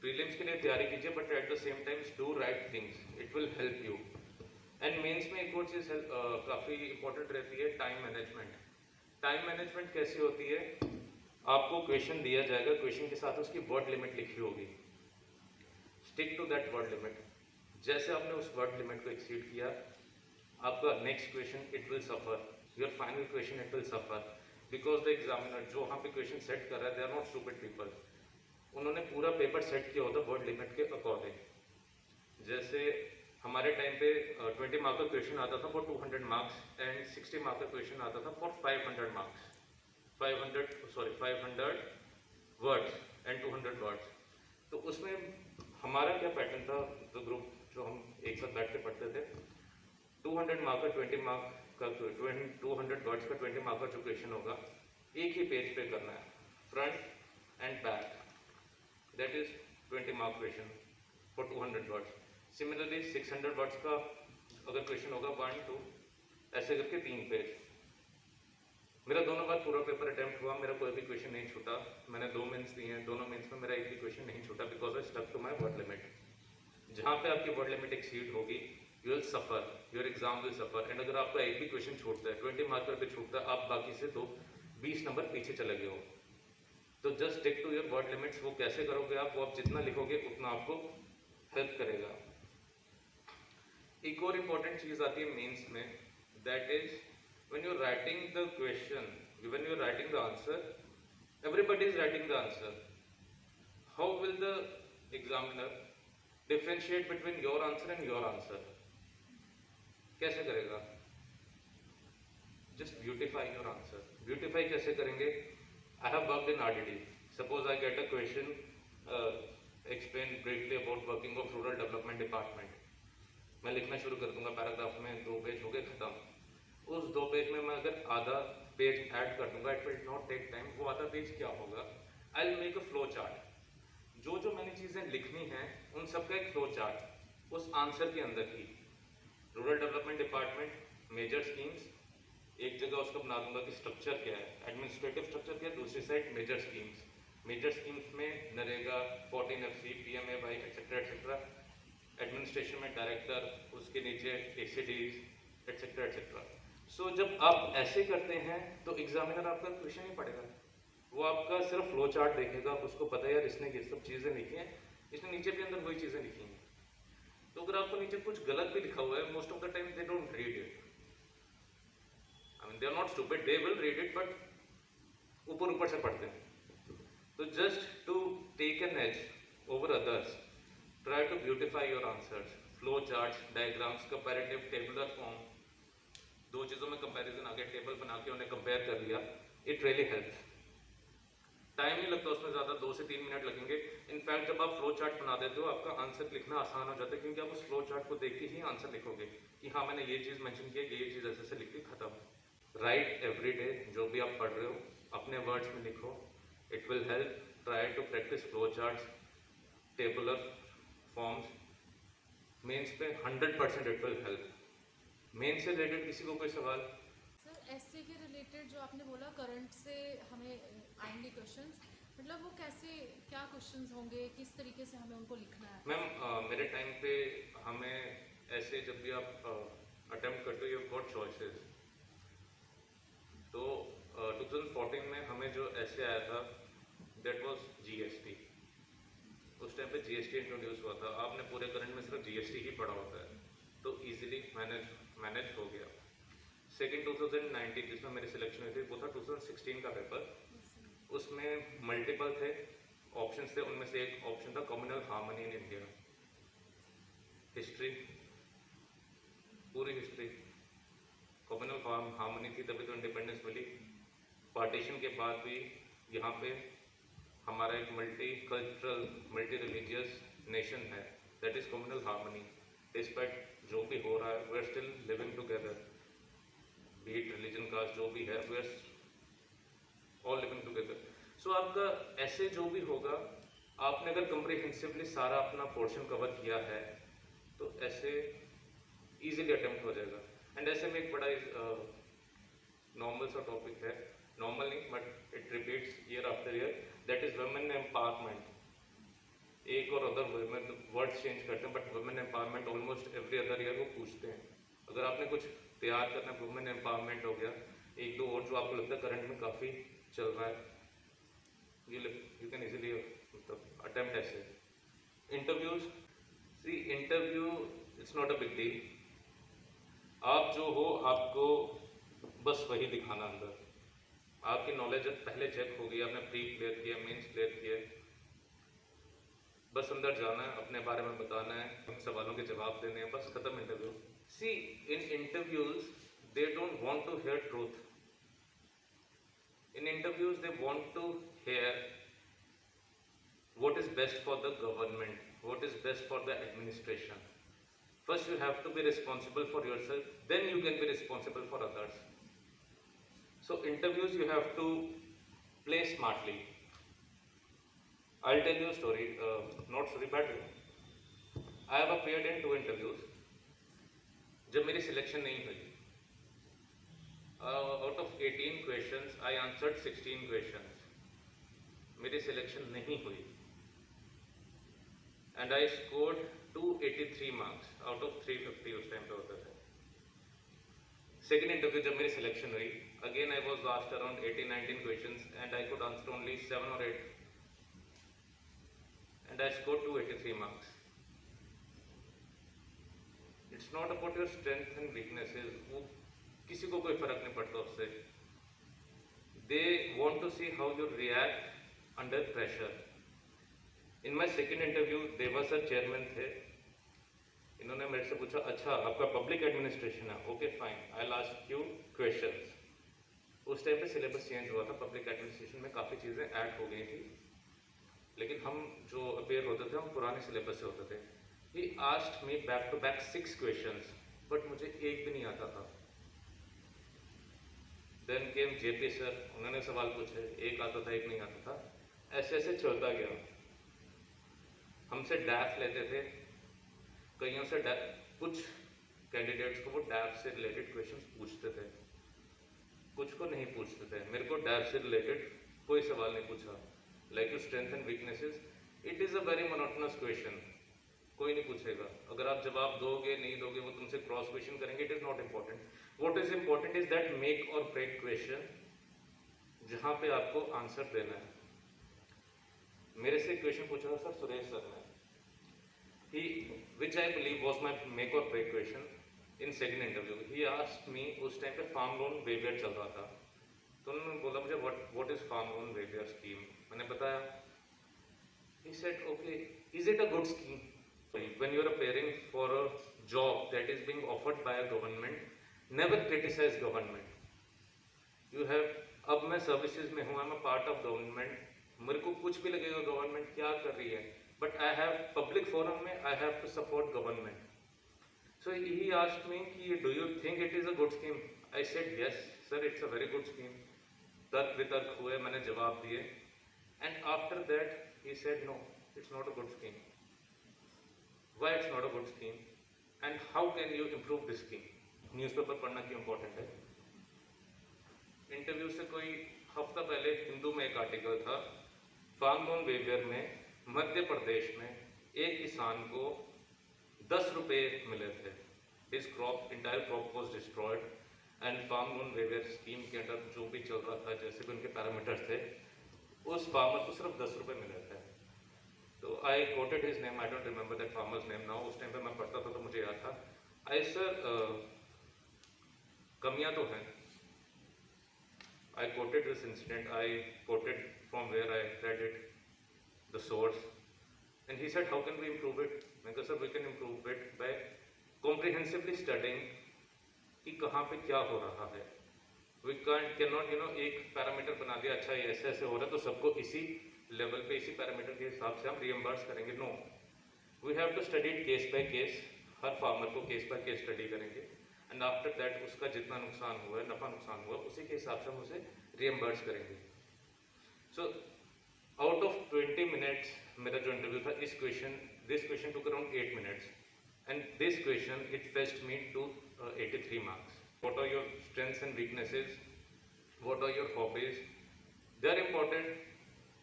Prelims के लिए तैयारी कीजिए, but at the same time do right things, it will help you. And mains में एक और चीज काफी इंपॉर्टेंट रहती है, टाइम मैनेजमेंट. टाइम मैनेजमेंट कैसी होती है, आपको क्वेश्चन दिया जाएगा, क्वेश्चन के साथ उसकी वर्ड लिमिट लिखी होगी. Stick to that word limit. जैसे आपने उस वर्ड लिमिट को एक्सीड किया, आपका next question it will suffer, your final question it will suffer, because the examiner जो वहाँ पे क्वेश्चन सेट कर रहा है, they are not stupid people. उन्होंने पूरा पेपर सेट किया होता वर्ड लिमिट के अकॉर्डिंग. जैसे हमारे टाइम पे 20 मार्क का क्वेश्चन आता था फॉर 200 मार्क्स एंड 60 मार्क का क्वेश्चन आता था for 500 marks, 500 words and 200 words. तो उसमें हमारा क्या पैटर्न था, द ग्रुप जो हम एक साथ बैठ के पढ़ते थे, 200 मार्क का 20 मार्क का 200 वर्ड्स का 20 मार्क का जो क्वेश्चन होगा, एक ही पेज पे करना है, front end back. That is 20 mark question for 200 words. Similarly 600 words का अगर क्वेश्चन होगा 1 2 ऐसे करके 3 पेज. मेरा दोनों बार पूरा पेपर अटेम्प्ट हुआ, मेरा कोई भी क्वेश्चन नहीं छूटा. मैंने 2 मेंस दिए हैं, दोनों मेंस में मेरा एक भी क्वेश्चन नहीं छूटा, because I stuck to my word limit. जहाँ पे आपकी वर्ड लिमिट एक्सीड होगी, you will suffer, your exam will suffer. And अगर आपका एक भी क्वेश्चन छूटता है, 20 मार्क पर भी छूटता है, आप बाकी से तो 20 नंबर पीछे चले गए हो. तो just stick to your word limits. वो कैसे करोगे आप, वो आप जितना लिखोगे उतना आपको हेल्प करेगा. एक और इम्पॉर्टेंट चीज आती है मेंस में, that is when you are writing the question, when you are writing the answer, everybody is writing the answer. How will the examiner differentiate between your answer and your answer? कैसे करेगा? Just beautify your answer. Beautify कैसे करेंगे? I have worked in RDD. Suppose I get a question, explain briefly about working of rural development department. मैं लिखना शुरू कर दूंगा, paragraph में 2 पेज हो गए खत्म. उस 2 पेज में मैं अगर आधा पेज ऐड कर दूंगा, it will not take time. वो आधा पेज क्या होगा, I will make a flow chart. जो जो मैंने चीजें लिखनी हैं उन सबका एक फ्लो चार्ट उस आंसर के अंदर ही. Rural development department, major schemes, एक जगह उसका बना दूंगा कि स्ट्रक्चर क्या है, एडमिनिस्ट्रेटिव स्ट्रक्चर क्या है, दूसरी side major schemes. Major schemes में NREGA, 14FC, PMAY etcetera etcetera. Administration में डायरेक्टर, उसके नीचे ACDs एक्सेट्रा एक्सेट्रा. सो जब आप ऐसे करते हैं तो एग्जामिनर आपका क्वेश्चन ही पढ़ेगा, वो आपका सिर्फ फ्लो चार्ट देखेगा. उसको पता है यार इसने ये सब चीजें लिखी हैं, इसने नीचे भी अंदर वही चीजें लिखी हैं. तो अगर आपको नीचे कुछ गलत भी लिखा हुआ है, most of the time they don't read it. I mean they are not stupid, they will read it, but ऊपर ऊपर से पढ़ते हैं. तो just to take an edge over others, try to beautify your answers. Flow charts, diagrams, comparative, tabular form. दो चीज़ों में comparison आ गया, टेबल बना के उन्हें कंपेयर कर लिया. It really helps. टाइम नहीं लगता उसमें ज़्यादा, 2 से 3 मिनट लगेंगे. इनफैक्ट जब आप फ्लो चार्ट बना देते हो आपका आंसर लिखना आसान हो जाता है, क्योंकि आप उस फ्लो चार्ट को देख के ही आंसर लिखोगे कि हाँ मैंने ये चीज़ मेंशन की है, ये चीज़ ऐसे से लिख के खत्म. राइट एवरी डे, जो भी आप पढ़ रहे हो अपने वर्ड्स में लिखो. It will help. Try to practice flow charts, tabular forms. Mains पे 100% इट विल हेल्प. मेंस से रिलेटेड किसी को कोई सवाल? सर एसए के रिलेटेड जो आपने बोला करंट से हमें आएंगे क्वेश्चंस, मतलब वो कैसे, क्या क्वेश्चंस होंगे, किस तरीके से हमें उनको लिखना है? मैम मेरे टाइम पे हमें ऐसे जब भी आप अटेम्प्ट करते हो, यू गॉट चॉइसेस. तो 2014 में हमें जो ऐसे आया था दैट वाज जीएसटी. उस टाइम पे जीएसटी इंट्रोड्यूस हुआ था. आपने पूरे करंट में सिर्फ जीएसटी ही पढ़ा होता है, तो इजीली मैनेज हो गया. सेकेंड 2019 जिसमें मेरी सिलेक्शन हुई थी वो था 2016 का पेपर. उसमें मल्टीपल थे, ऑप्शंस थे. उनमें से एक ऑप्शन था communal harmony in India. History, पूरी हिस्ट्री. कम्युनल हार्मनी थी तभी तो इंडिपेंडेंस मिली. पार्टीशन के बाद भी यहाँ पे हमारा एक multi cultural multi religious nation है, that is communal harmony. Despite जो भी हो रहा है we are still living together. Be it religion caste जो भी है, we are all living together. So आपका ऐसे जो भी होगा, आपने अगर कंप्रिहेंसिवली सारा अपना पोर्शन कवर किया है तो ऐसे इजीली अटेम्प्ट हो जाएगा. एंड ऐसे में एक बड़ा नॉर्मल सा टॉपिक है, नॉर्मल नहीं but it repeats year after year, that is women empowerment. एक और अदर वुमेन वर्ड चेंज करते हैं but women empowerment almost every other year वो पूछते हैं. अगर आपने कुछ तैयार करना, वुमेन एम्पावरमेंट हो गया, एक दो और जो आपको लगता है करंट में काफ़ी चल रहा है, यू कैन इजीली अटेम्प्ट ऐसे. Interviews, see interview it's not a big deal. आप जो हो आपको बस वही दिखाना अंदर. आपकी नॉलेज पहले चेक होगी, आपने प्री क्लियर किया, मेंस क्लियर किया, बस अंदर जाना है, अपने बारे में बताना है, सवालों के जवाब देने हैं, बस खत्म interview. See in interviews they don't want to hear truth. In interviews they want to hear what is best for the government, what is best for the administration. First you have to be responsible for yourself, then you can be responsible for others. So interviews you have to play smartly. I'll tell you a story, not story but I have appeared in 2 interviews. जब मेरी selection नहीं हुई, out of 18 questions I answered 16 questions. मेरी selection नहीं हुई and I scored 283 marks out of 350 उस time पे होता था. सेकेंड इंटरव्यू जब मेरी सिलेक्शन हुई, again I was asked around 18-19 questions and I could answer only 7 or 8 and I scored 283 marks. It's not about your strength and weaknesses. वो किसी को कोई फर्क नहीं पड़ता उससे. They want to see how you react under pressure. In my second interview देवा sir chairman थे. इन्होंने मेरे से पूछा अच्छा आपका पब्लिक एडमिनिस्ट्रेशन है, okay fine, I will ask you questions. उस टाइम पे सिलेबस चेंज हुआ था, पब्लिक एडमिनिस्ट्रेशन में काफ़ी चीज़ें ऐड हो गई थी, लेकिन हम जो अपेयर होते थे हम पुराने सिलेबस से होते थे. He asked me back to back 6 questions but मुझे एक भी नहीं आता था. देन केम जेपी सर, उन्होंने सवाल पूछे, एक आता था एक नहीं आता था. ऐसे ऐसे चलता गया. हमसे डैफ लेते थे, कईयों से कुछ कैंडिडेट्स को वो डैफ से रिलेटेड क्वेश्चंस पूछते थे, कुछ को नहीं पूछते थे. मेरे को डैफ से रिलेटेड कोई सवाल नहीं पूछा. Like you strength and weaknesses, it is a very monotonous question, कोई नहीं पूछेगा. अगर आप जवाब दोगे नहीं दोगे, वो तुमसे क्रॉस क्वेश्चन करेंगे, it is not important. What is important is that make और ब्रेक क्वेश्चन, जहाँ पे आपको आंसर देना है. मेरे से क्वेश्चन पूछा था सर सुरेश सर ने, he which I believe was my make or break question in second interview. He asked me, उस टाइम पे फार्म लोन वेवलेट चल रहा था, तो उन्होंने बोला मुझे what is farm loan welfare scheme, मैंने बताया. He said, okay, is it a good scheme? When you are appearing for a job that is being offered by a government, never criticize government. You have, अब मैं services में हूँ, I am a part of government, मेरे को कुछ भी लगेगा government क्या कर रही है, but I have public forum में I have to support government. So he asked me, do you think it is a good scheme? I said, yes, sir, it's a very good scheme. तर्क वितर्क हुए, मैंने जवाब दिए. And after that, he said, no, it's not a good scheme. Why it's not a good scheme? And how can you improve this scheme? Newspaper पढ़ना क्यों important है? Interview से कोई हफ्ता पहले हिंदू में एक आर्टिकल था, फार्म लोन वेवियर में मध्य प्रदेश में एक किसान को 10 रुपए मिले थे. His crop, entire crop was destroyed, and farm loan waiver scheme के अंडर जो भी चल रहा था, जैसे भी उनके पैरामीटर्स थे, उस फार्मर को सिर्फ 10 रुपए मिले थे. तो I quoted his name, I don't remember that farmers name now. उस टाइम पे मैं पढ़ता था तो मुझे याद था. आई सर, कमियां तो हैं. I quoted this incident, I quoted from where I read it, the source, and he said, how can we improve it? मैं कहा, sir, we can improve it by comprehensively studying कि कहाँ पे क्या हो रहा है. We cannot, एक पैरामीटर बना दिया, अच्छा ये ऐसे ऐसे हो रहा है तो सबको इसी लेवल पे, इसी पैरामीटर के हिसाब से हम रियम्बर्स करेंगे. No, we have to study case by case. हर फार्मर को केस बाय केस स्टडी करेंगे, एंड आफ्टर दैट उसका जितना नुकसान हुआ है, नफा नुकसान हुआ, उसी के हिसाब से हम उसे रियम्बर्स करेंगे. सो आउट ऑफ 20 मिनट्स मेरा जो इंटरव्यू था, this question took around 8 minutes, and this question it fetched me to 83 marks. What are your strengths and weaknesses, what are your hobbies, they are important.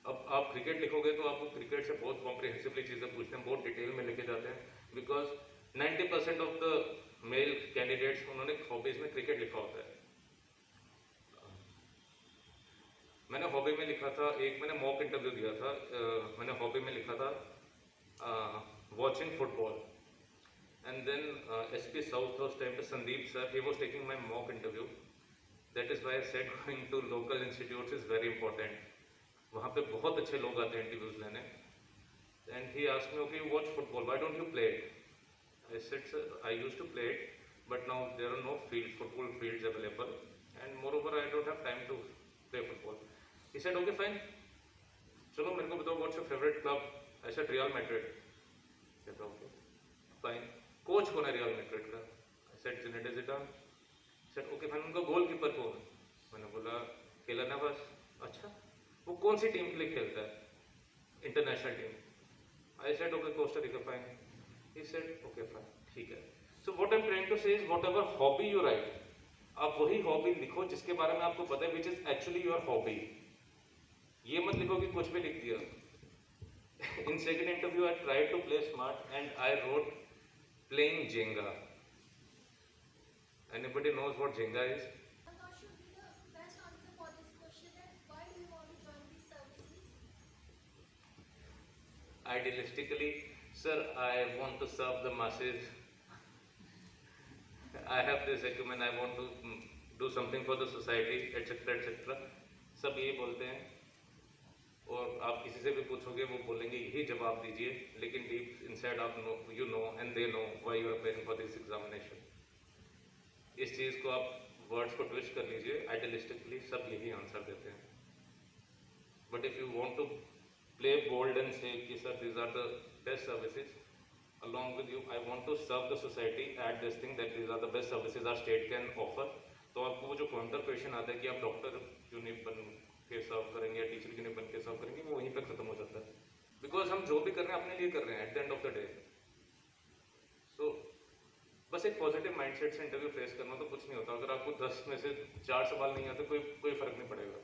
अब आप cricket लिखोगे तो आपको cricket से बहुत कॉम्प्रिहेंसिवली चीज़ें पूछते हैं, बहुत डिटेल में लेके जाते हैं, because 90% of the male candidates उन्होंने हॉबीज में क्रिकेट लिखा होता है. मैंने हॉबी में लिखा था, एक मैंने मॉक इंटरव्यू दिया था, मैंने हॉबी में लिखा था watching football. And then SP south उस टाइम पे Sandeep sir, he was taking my mock interview. That is why I said going to local institutes is very important. वहाँ पे बहुत अच्छे लोग आते हैं इंटरव्यूज लेने. And he asked me, okay you watch football, why don't you play it? I said, sir, I used to play it, but now there are no football fields available, and moreover, I don't have time to play football. He said, okay, fine. चलो मेरे को बताओ, what's your favorite club? I said, Real Madrid. He said, okay, fine. Coach कौन है real Madrid का? I said, Zinedine Zidane. He said, okay, fine. उनका goalkeeper कौन? मैंने बोला, केलर नवास. अच्छा, वो कौन सी टीम के लिए खेलता है? International team. I said, okay, Costa Rica, fine. He said, okay, fine, ठीक है. So what I'm trying to say is, whatever hobby you write, आप वही हॉबी लिखो जिसके बारे में आपको पता है, which is actually your hobby. ये मत लिखो कि कुछ भी लिख दिया. In second interview, I tried to play smart and I wrote playing Jenga. Anybody knows what Jenga is? What should be the best answer for this question, and why do you want to join these services? Idealistically, sir, I want to serve the masses. I have this acumen, I want to do something for the society, etc. etc. सब यही बोलते हैं, और आप किसी से भी पूछोगे वो बोलेंगे यही जवाब दीजिए, लेकिन डीप इनसाइड आप you know and they know why you are preparing for this examination. इस चीज़ को आप वर्ड्स को ट्विस्ट कर लीजिए. आइडियलिस्टिकली सब यही आंसर देते हैं, but if you want to play bold and say कि sir these are the best services, along with you I want to serve the society, add this thing that these are the best services our state can offer. तो आपको वो जो counter question आता है कि आप doctor क्यों नहीं बन के सर्व करेंगे या टीचर क्यों नहीं बन के सर्व करेंगे, वो वहीं पर खत्म हो जाता है, बिकॉज हम जो भी कर रहे हैं अपने लिए कर रहे हैं at the end of the day. So बस एक पॉजिटिव माइंडसेट से इंटरव्यू फेस करना, तो कुछ नहीं होता. अगर आपको 10 में से 4 सवाल नहीं आते, कोई फर्क नहीं पड़ेगा.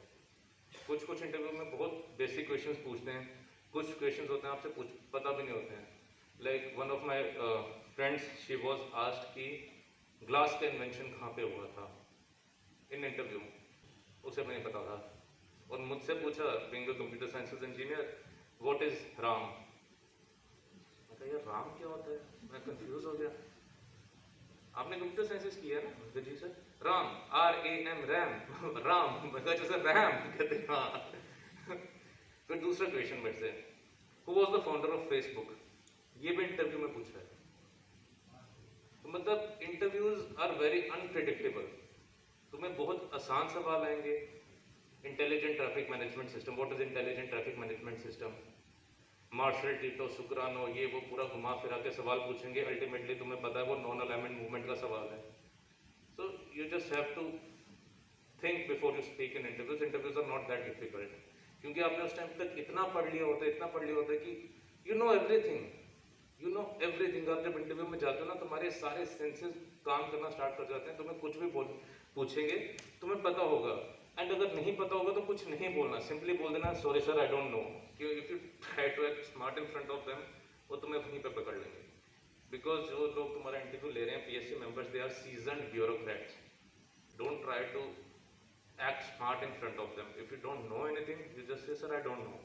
कुछ इंटरव्यू में बहुत बेसिक क्वेश्चंस पूछते हैं, कुछ क्वेश्चंस होते हैं आपसे पता भी नहीं होते हैं. Like one of my friends, she was asked कि ग्लास का इन्वेंशन कहाँ पे हुआ था इन इंटरव्यू, उसे भी नहीं पता था. और मुझसे पूछा, being a computer sciences engineer, what is Ram? मैं कहा यार राम क्या होता है, मैं कंफ्यूज हो गया. आपने कंप्यूटर साइंसेस किया है ना Vijay sir? Ram, RAM, RAM, Ram, मतलब जैसे रैम कहते हैं, हाँ। फिर दूसरा क्वेश्चन मेरे से, who was the founder of Facebook? ये भी इंटरव्यू में पूछा है। तो मतलब इंटरव्यूज आर वेरी अनप्रिडिक्टेबल। तुम्हें बहुत आसान सवाल आएंगे, intelligent traffic management system, what is intelligent traffic management system, Marshal Tito, Sukarno, ये वो पूरा घुमा फिरा के सवाल पूछेंगे, अल्टीमेटली तुम्हें पता है वो नॉन अलाइनमेंट मूवमेंट का सवाल है। So you just have to think before you speak in interviews. Interviews are not that difficult, क्योंकि आपने उस टाइम तक इतना पढ़ लिया होता है, इतना पढ़ लिया होता है कि you know everything, you know everything. आप जब इंटरव्यू में जाते हो ना, तुम्हारे सारे सेंसेस काम करना स्टार्ट कर जाते हैं, तुम्हें कुछ भी पूछेंगे तुम्हें पता होगा, एंड अगर नहीं पता होगा तो कुछ नहीं बोलना, सिंपली बोल देना sorry sir I don't know. If you try to act smart in front of them, वो तुम्हें वहीं पे पकड़ लेंगे, बिकॉज जो लोग तुम्हारा इंटरव्यू ले रहे हैं PSC members, they are seasoned bureaucrats. Don't try to act smart in front of them. If you don't know anything, you just say, sir, I don't know.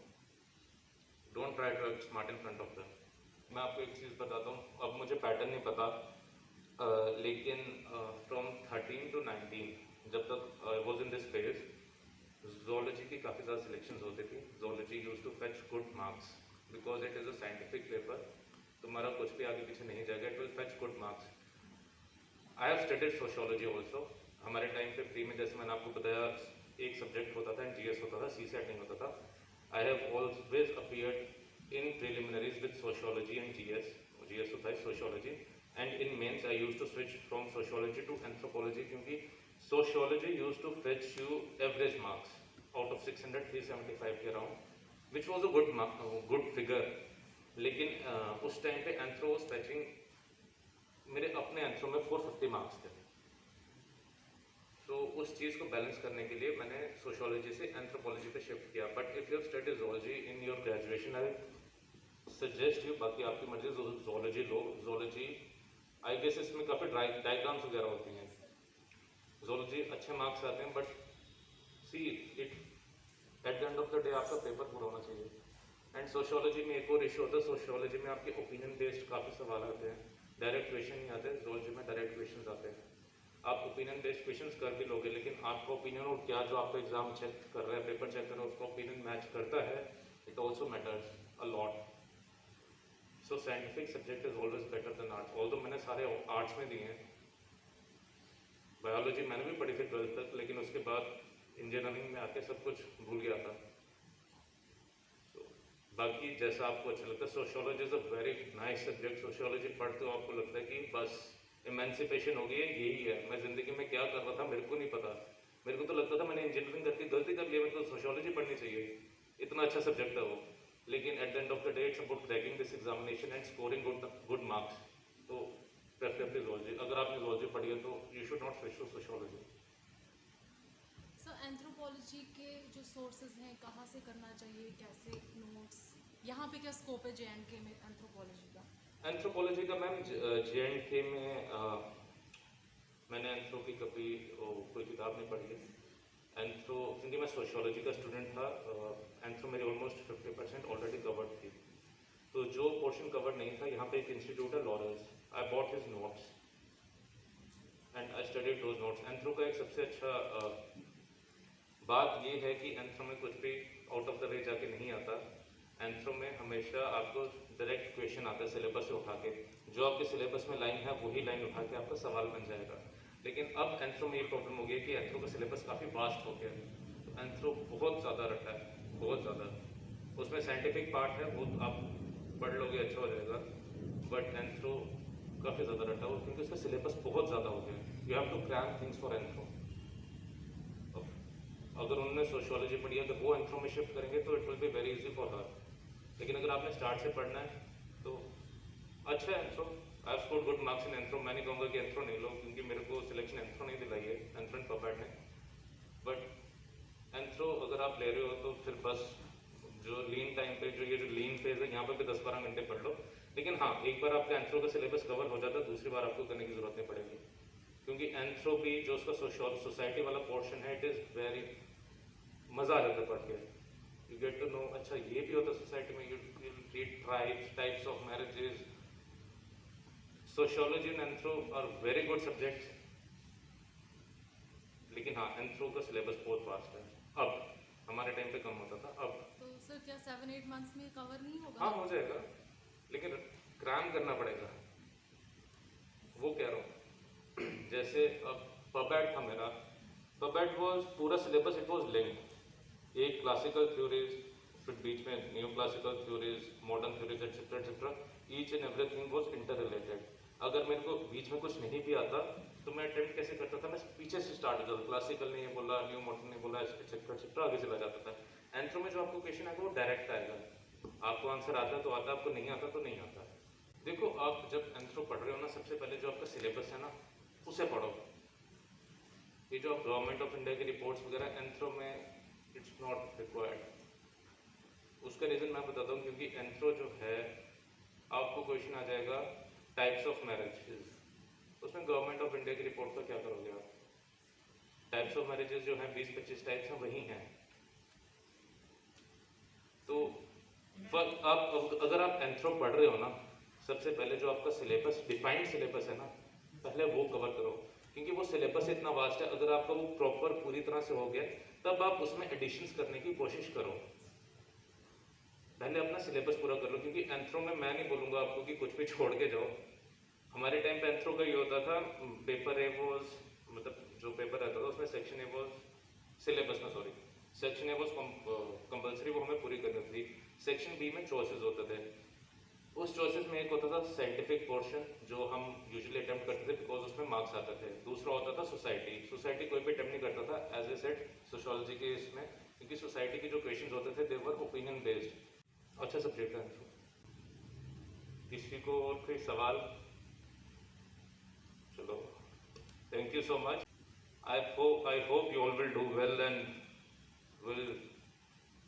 Don't try to act smart in front of them. मैं आपको एक चीज़ बताता हूँ, अब मुझे pattern नहीं पता, लेकिन फ्रॉम 13 to 19, जब तक I was in this phase, zoology की काफ़ी ज़्यादा सिलेक्शंस होती थी। zoology use to fetch good marks because it is a scientific paper, तुम्हारा कुछ भी आगे पीछे नहीं जाएगा, it will fetch good marks. I have studied sociology also. हमारे टाइम पे फ्री में, जैसे मैंने आपको बताया, एक सब्जेक्ट होता था एंड जीएस होता था, सीसेट नहीं होता था। I have always appeared in preliminaries with sociology and GS. GS होता है sociology, and in mains I used to switch from sociology to anthropology, क्योंकि sociology used to fetch you average marks out of 600, 375 के around, which was a good figure. लेकिन उस time पे anthro was fetching, मेरे अपने anthro में 450 marks थे। तो उस चीज़ को बैलेंस करने के लिए मैंने सोशियोलॉजी से एंथ्रोपोलॉजी पे शिफ्ट किया। But if you study zoology in your graduation, I suggest you, बाकी आपकी मर्जी, जोलॉजी लो। जोलॉजी आई गेस इसमें काफ़ी डायग्राम्स वगैरह होती हैं। जोलॉजी अच्छे मार्क्स आते हैं, but see it at the end of the day आपका पेपर पूरा होना चाहिए। एंड सोशियोलॉजी में एक और इशू होता है, सोशियोलॉजी में आपके ओपिनियन बेस्ड काफ़ी सवाल आते हैं, डायरेक्ट क्वेश्चन नहीं आते। जोलॉजी में डायरेक्ट क्वेश्चन आते हैं, आप ओपिनियन बेस्ड क्वेश्चंस कर भी लोगे, लेकिन आपका ओपिनियन और क्या जो आपका एग्जाम चेक कर रहा है, पेपर चेक कर रहा है, उसका ओपिनियन मैच करता है, it also matters a lot. So scientific subject is always better than arts. Although मैंने सारे आर्ट्स में दिए हैं, बायोलॉजी मैंने भी पढ़ी थी 12th तक, लेकिन उसके बाद इंजीनियरिंग में आके सब कुछ भूल गया था। तो बाकी जैसा आपको अच्छा लगता है, sociology is a very nice subject. Sociology पढ़ते हो आपको लगता है कि बस इमेंसिपेशन हो गई है, यही है, मैं जिंदगी में क्या कर रहा था मेरे को नहीं पता। मेरे को तो लगता था मैंने इंजीनियरिंग करके गलती कर ली, मेरे को सोशियोलॉजी पढ़नी चाहिए, इतना अच्छा सब्जेक्ट है वो। लेकिन at the end of the day it's about cracking this examination and scoring good marks. तो प्रेफरेबली जोलॉजी, अगर आपने जोलॉजी पढ़ी है तो you should not switch to sociology. Sir anthropology के जो सोर्सेज हैं, कहाँ से करना चाहिए, कैसे नोट्स, यहाँ पे क्या स्कोप है जेएंडके में एंथ्रोपोलॉजी का? एंथ्रोपोलॉजी का मैम जेएंडके में मैंने एंथ्रो की कभी कोई किताब नहीं पढ़ी है। एंथ्रो, क्योंकि मैं सोशियोलॉजी का स्टूडेंट था, एंथ्रो मेरी ऑलमोस्ट 50% ऑलरेडी कवर्ड थी। तो जो पोर्शन कवर नहीं था, यहाँ पे एक इंस्टीट्यूट है Lawrence, I bought his notes and I studied those notes. Anthro का एक सबसे अच्छा बात ये है कि एंथ्रो में कुछ भी आउट ऑफ द वे जाके नहीं आता। एंथ्रो में हमेशा आपको डायरेक्ट क्वेश्चन आता है सिलेबस से उठा के, जो आपके सिलेबस में लाइन है वही लाइन उठा के आपका सवाल बन जाएगा। लेकिन अब एंथ्रो में ये प्रॉब्लम हो गई कि एंथ्रो का सिलेबस काफ़ी वास्ट हो गया है, तो एंथ्रो बहुत ज़्यादा रटा है, बहुत ज़्यादा। उसमें साइंटिफिक पार्ट है, वो आप पढ़ लोगे अच्छा हो जाएगा, बट एंथ्रो काफ़ी ज़्यादा रटा हो, क्योंकि उसका सिलेबस बहुत ज़्यादा हो गया। You have to cram things for anthro. अगर उन्होंने सोशियोलॉजी पढ़ी है तो वो एंथ्रो में शिफ्ट करेंगे तो it will be very easy for her. लेकिन अगर आपने स्टार्ट से पढ़ना है तो अच्छा है anthro. I have scored good marks in anthro. मैं नहीं कहूँगा कि एंथ्रो नहीं लो, क्योंकि मेरे को सिलेक्शन एंथ्रो नहीं दिलाई है, एंथ्रो एंड पपेट ने। बट एंथ्रो अगर आप ले रहे हो तो फिर बस जो लीन टाइम पे, जो ये जो लीन फेज है, यहाँ पे भी 10-12 घंटे पढ़ लो। लेकिन हाँ, एक बार आपका एंथ्रो का सिलेबस कवर हो जाता है, दूसरी बार आपको करने की जरूरत नहीं पड़ेगी, क्योंकि एंथ्रो भी जो उसका सोसाइटी वाला पोर्शन है, इट इज़ वेरी मज़ा आ जाता है पढ़ के। यू गेट टू नो, अच्छा ये भी होता है सोसाइटी में, you read tribes, types of marriages. Sociology and anthro are very good subjects. लेकिन हाँ एंथ्रो का सिलेबस बहुत वास्ट है अब, हमारे टाइम पे कम होता था अब। तो सर क्या 7-8 मंथ्स में कवर नहीं होगा? हाँ हो जाएगा, लेकिन क्रैम करना पड़ेगा, वो कह रहा हूँ। जैसे अब पबैट था मेरा, पबैट वाज पूरा सिलेबस इट वाज लिंक्ड, एक क्लासिकल थ्योरीज, फिर बीच में new classical theories, modern theories etcetera etcetera, each and everything was inter related. अगर मेरे को बीच में कुछ नहीं भी आता तो मैं अटेम्प्ट कैसे करता था, मैं पीछे से स्टार्ट हो जाता, क्लासिकल ने ये बोला, न्यू मॉडर्न ने बोला, एटसेट्रा एटसेट्रा, आगे चला जाता था। एंथ्रो में जो आपको क्वेश्चन आएगा वो डायरेक्ट आएगा, आपको आंसर आता तो आता, आपको नहीं आता तो नहीं आता। देखो आप जब एंथ्रो पढ़ रहे हो ना, सबसे पहले जो आपका सिलेबस है ना उसे पढ़ो। ये जो आप गवर्नमेंट ऑफ इंडिया की रिपोर्ट्स वगैरह एंथ्रो में इट्स नॉट रिक्वायर्ड। उसका रीज़न मैं बताता हूँ, क्योंकि एंथ्रो जो है आपको क्वेश्चन आ जाएगा टाइप्स ऑफ मैरिजेस, उसमें गवर्नमेंट ऑफ इंडिया की रिपोर्ट का क्या करोगे आप? टाइप्स ऑफ मैरिजेस जो हैं 20-25 टाइप्स हैं वही हैं। तो आप अगर आप एंथ्रो पढ़ रहे हो ना, सबसे पहले जो आपका सिलेबस डिफाइंड सिलेबस है ना, पहले वो कवर करो, क्योंकि वो सिलेबस इतना वास्ट है। अगर आपका वो प्रॉपर पूरी तरह से हो गया तब आप उसमें एडिशंस करने की कोशिश करो। पहले अपना सिलेबस पूरा कर लो, क्योंकि एंथ्रो में मैं नहीं बोलूँगा आपको कि कुछ भी छोड़ के जाओ। हमारे टाइम पे एंथ्रो का ये होता था, पेपर ए वाज, मतलब जो पेपर रहता था उसमें सेक्शन ए वाज, सिलेबस में sorry, section A was compulsory, वो हमें पूरी करनी थी। सेक्शन बी में चॉइसेस होते थे, उस चॉइसेस में एक होता था साइंटिफिक पोर्शन जो हम यूजुअली अटेम्प्ट करते थे बिकॉज उसमें मार्क्स आते थे। दूसरा होता था सोसाइटी, सोसाइटी कोई भी अटेम्प्ट नहीं करता था एज ए सेट सोशियोलॉजी के इसमें, क्योंकि सोसाइटी के जो क्वेश्चंस होते थे दे वर ओपिनियन बेस्ड। अच्छा सब्जेक्ट है। किसी को और कोई सवाल? चलो, thank you so much. I hope you all will do well and will,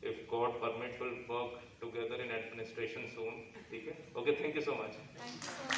if God permit, will work together in administration soon. ठीक है? Okay, thank you so much. Thank you so